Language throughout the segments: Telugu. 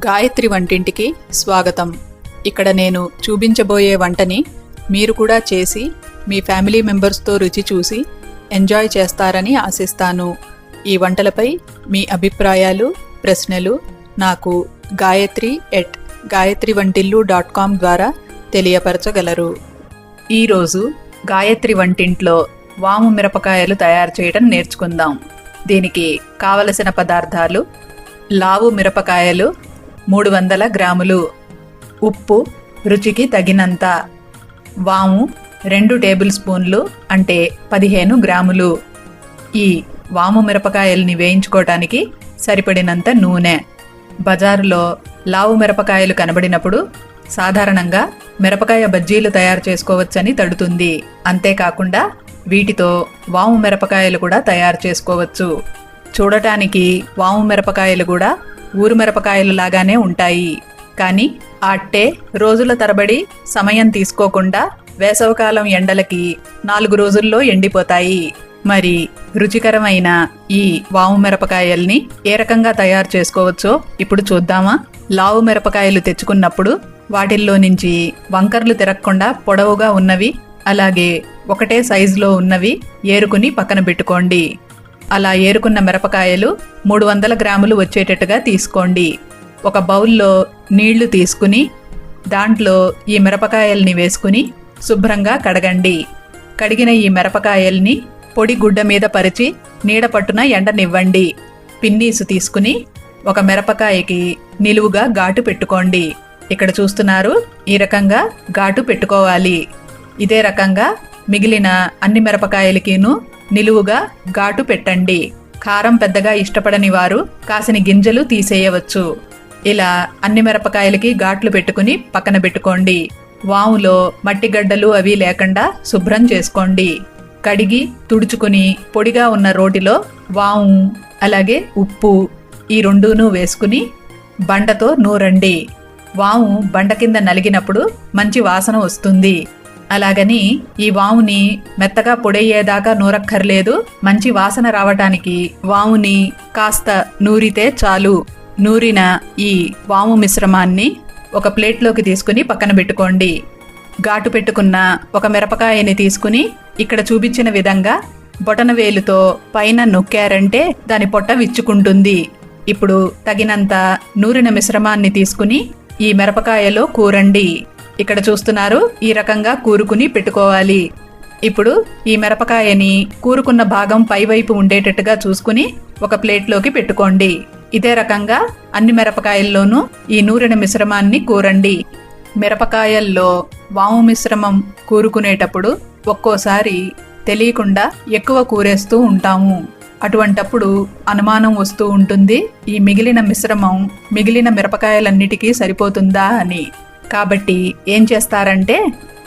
గాయత్రి వంటింటికి స్వాగతం. ఇక్కడ నేను చూపించబోయే వంటని మీరు కూడా చేసి మీ ఫ్యామిలీ మెంబర్స్తో రుచి చూసి ఎంజాయ్ చేస్తారని ఆశిస్తాను. ఈ వంటలపై మీ అభిప్రాయాలు, ప్రశ్నలు నాకు gayatri@gayatrivantillu.com ద్వారా తెలియపరచగలరు. ఈరోజు గాయత్రి వంటింట్లో వాము మిరపకాయలు తయారు చేయడం నేర్చుకుందాం. దీనికి కావలసిన పదార్థాలు: లావు మిరపకాయలు 300 గ్రాములు, ఉప్పు రుచికి తగినంత, వాము 2 టేబుల్ స్పూన్లు అంటే 15 గ్రాములు. ఈ వాము మిరపకాయల్ని వేయించుకోవటానికి సరిపడినంత నూనె. బజారులో లావు మిరపకాయలు కనబడినప్పుడు సాధారణంగా మిరపకాయ బజ్జీలు తయారు చేసుకోవచ్చని తడుతుంది. అంతేకాకుండా వీటితో వాము మిరపకాయలు కూడా తయారు చేసుకోవచ్చు. చూడటానికి వాము మిరపకాయలు కూడా ఊరు మిరపకాయలు లాగానే ఉంటాయి. కానీ అట్టే రోజుల తరబడి సమయం తీసుకోకుండా వేసవకాలం ఎండలకి 4 రోజుల్లో ఎండిపోతాయి. మరి రుచికరమైన ఈ వాము మిరపకాయల్ని ఏ రకంగా తయారు చేసుకోవచ్చో ఇప్పుడు చూద్దామా? లావు మిరపకాయలు తెచ్చుకున్నప్పుడు వాటిల్లో నుంచి వంకర్లు తిరగకుండా పొడవుగా ఉన్నవి, అలాగే ఒకటే సైజులో ఉన్నవి ఏరుకుని పక్కన పెట్టుకోండి. అలా ఏరుకున్న మిరపకాయలు 300 గ్రాములు వచ్చేటట్టుగా తీసుకోండి. ఒక బౌల్లో నీళ్లు తీసుకుని దాంట్లో ఈ మిరపకాయల్ని వేసుకుని శుభ్రంగా కడగండి. కడిగిన ఈ మిరపకాయల్ని పొడి గుడ్డ మీద పరిచి నీడ పట్టున ఎండనివ్వండి. పిన్నీసు తీసుకుని ఒక మిరపకాయకి నిలువుగా ఘాటు పెట్టుకోండి. ఇక్కడ చూస్తున్నారు, ఈ రకంగా ఘాటు పెట్టుకోవాలి. ఇదే రకంగా మిగిలిన అన్ని మిరపకాయలకిను నిలువుగా ఘాటు పెట్టండి. కారం పెద్దగా ఇష్టపడని వారు కాసిని గింజలు తీసేయవచ్చు. ఇలా అన్ని మిరపకాయలకి ఘాట్లు పెట్టుకుని పక్కన పెట్టుకోండి. వాములో మట్టి గడ్డలు అవి లేకుండా శుభ్రం చేసుకోండి. కడిగి తుడుచుకుని పొడిగా ఉన్న రోటిలో వాము అలాగే ఉప్పు ఈ రెండూను వేసుకుని బండతో నూరండి. వాము బండ కింద నలిగినప్పుడు మంచి వాసన వస్తుంది. అలాగని ఈ వాముని మెత్తగా పొడయ్యేదాకా నూరక్కర్లేదు. మంచి వాసన రావటానికి వాముని కాస్త నూరితే చాలు. నూరిన ఈ వాము మిశ్రమాన్ని ఒక ప్లేట్లోకి తీసుకుని పక్కన పెట్టుకోండి. ఘాటు పెట్టుకున్న ఒక మిరపకాయని తీసుకుని ఇక్కడ చూపించిన విధంగా బొటన వేలుతో పైన నొక్కారంటే దాని పొట్ట విచ్చుకుంటుంది. ఇప్పుడు తగినంత నూరిన మిశ్రమాన్ని తీసుకుని ఈ మిరపకాయలో కూరండి. ఇక్కడ చూస్తున్నారు, ఈ రకంగా కూరుకుని పెట్టుకోవాలి. ఇప్పుడు ఈ మిరపకాయని కూరుకున్న భాగం పైవైపు ఉండేటట్టుగా చూసుకుని ఒక ప్లేట్లోకి పెట్టుకోండి. ఇదే రకంగా అన్ని మిరపకాయల్లోనూ ఈ నూరిన మిశ్రమాన్ని కూరండి. మిరపకాయల్లో వాము మిశ్రమం కూరుకునేటప్పుడు ఒక్కోసారి తెలియకుండా ఎక్కువ కూరేస్తూ ఉంటాము. అటువంటప్పుడు అనుమానం వస్తూ ఉంటుంది, ఈ మిగిలిన మిశ్రమం మిగిలిన మిరపకాయలన్నిటికీ సరిపోతుందా అని. కాబట్టి ఏం చేస్తారంటే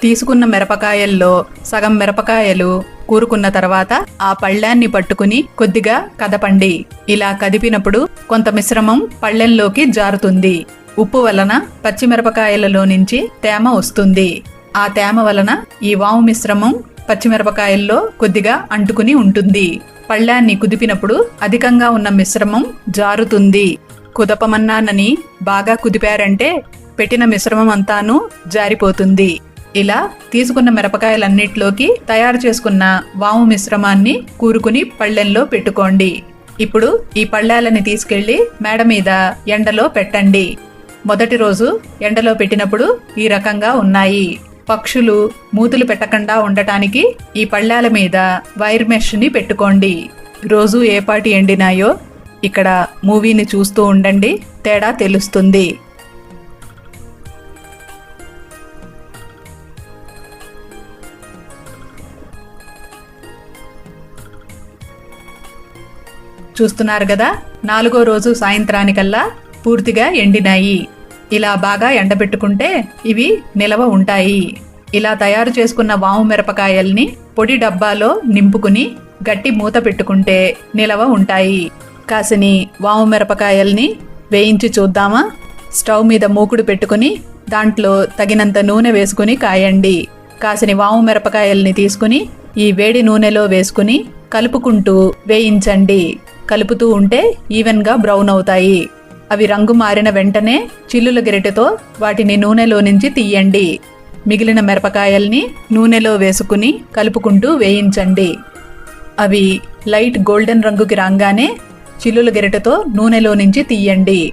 తీసుకున్న మిరపకాయల్లో సగం మిరపకాయలు కూరుకున్న తర్వాత ఆ పళ్ళాన్ని పట్టుకుని కొద్దిగా కదపండి. ఇలా కదిపినప్పుడు కొంత మిశ్రమం పళ్ళెంలోకి జారుతుంది. ఉప్పు వలన పచ్చిమిరపకాయలలో నుంచి తేమ వస్తుంది. ఆ తేమ వలన ఈ వాము మిశ్రమం పచ్చిమిరపకాయల్లో కొద్దిగా అంటుకుని ఉంటుంది. పళ్ళాన్ని కుదిపినప్పుడు అధికంగా ఉన్న మిశ్రమం జారుతుంది. కుదపమన్నానని బాగా కుదిపారంటే పెట్టిన మిశ్రమం అంతాను జారిపోతుంది. ఇలా తీసుకున్న మిరపకాయలన్నిట్లోకి తయారు చేసుకున్న వాము మిశ్రమాన్ని కూరుకుని పళ్ళెంలో పెట్టుకోండి. ఇప్పుడు ఈ పళ్ళాలని తీసుకెళ్లి మేడ మీద ఎండలో పెట్టండి. మొదటి రోజు ఎండలో పెట్టినప్పుడు ఈ రకంగా ఉన్నాయి. పక్షులు మూతులు పెట్టకుండా ఉండటానికి ఈ పళ్ళాల మీద వైర్ మెష్ని పెట్టుకోండి. రోజు ఏపాటి ఎండినాయో ఇక్కడ మూవీని చూస్తూ ఉండండి, తేడా తెలుస్తుంది. చూస్తున్నారు కదా, 4వ రోజు సాయంత్రానికల్లా పూర్తిగా ఎండినాయి. ఇలా బాగా ఎండబెట్టుకుంటే ఇవి నిలవ ఉంటాయి. ఇలా తయారు చేసుకున్న వాము మిరపకాయల్ని పొడి డబ్బాలో నింపుకుని గట్టి మూత పెట్టుకుంటే నిలవ ఉంటాయి. కాసిని వాము మిరపకాయల్ని వేయించి చూద్దామా? స్టవ్ మీద మూకుడు పెట్టుకుని దాంట్లో తగినంత నూనె వేసుకుని కాయండి. కాసిని వాము మిరపకాయల్ని తీసుకుని ఈ వేడి నూనెలో వేసుకుని కలుపుకుంటూ వేయించండి. కలుపుతూ ఉంటే ఈవెన్గా బ్రౌన్ అవుతాయి. అవి రంగు మారిన వెంటనే చిల్లుల గరిటెతో వాటిని నూనెలో నుంచి తీయండి. మిగిలిన మిరపకాయల్ని నూనెలో వేసుకుని కలుపుకుంటూ వేయించండి. అవి లైట్ గోల్డెన్ రంగుకి రాగానే చిల్లుల గరిటెతో నూనెలో నుంచి తీయండి.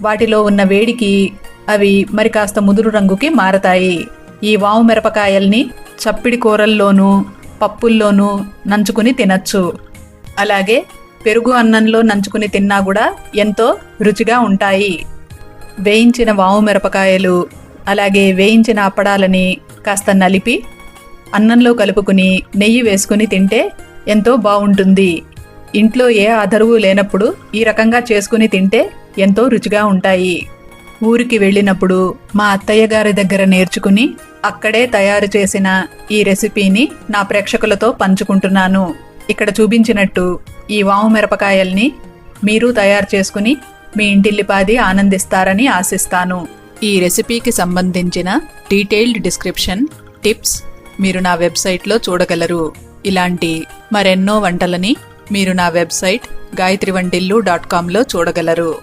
వాటిలో ఉన్న వేడికి అవి మరి కాస్త ముదురు రంగుకి మారతాయి. ఈ వాము మిరపకాయల్ని చప్పిడి కూరల్లోనూ పప్పుల్లోనూ నంచుకుని తినచ్చు. అలాగే పెరుగు అన్నంలో నంచుకుని తిన్నా కూడా ఎంతో రుచిగా ఉంటాయి. వేయించిన వాము మిరపకాయలు అలాగే వేయించిన అప్పడాలని కాస్త నలిపి అన్నంలో కలుపుకుని నెయ్యి వేసుకుని తింటే ఎంతో బాగుంటుంది. ఇంట్లో ఏ ఆదరువు లేనప్పుడు ఈ రకంగా చేసుకుని తింటే ఎంతో రుచిగా ఉంటాయి. ఊరికి వెళ్ళినప్పుడు మా అత్తయ్య గారి దగ్గర నేర్చుకుని అక్కడే తయారు చేసిన ఈ రెసిపీని నా ప్రేక్షకులతో పంచుకుంటున్నాను. ఇక్కడ చూపించినట్టు ఈ వాము మిరపకాయల్ని మీరు తయారు చేసుకుని మీ ఇంటిల్లిపాది ఆనందిస్తారని ఆశిస్తాను. ఈ రెసిపీకి సంబంధించిన డీటెయిల్డ్ డిస్క్రిప్షన్, టిప్స్ మీరు నా వెబ్సైట్లో చూడగలరు. ఇలాంటి మరెన్నో వంటలని మీరు నా వెబ్సైట్ gayatrivantillu.com లో చూడగలరు.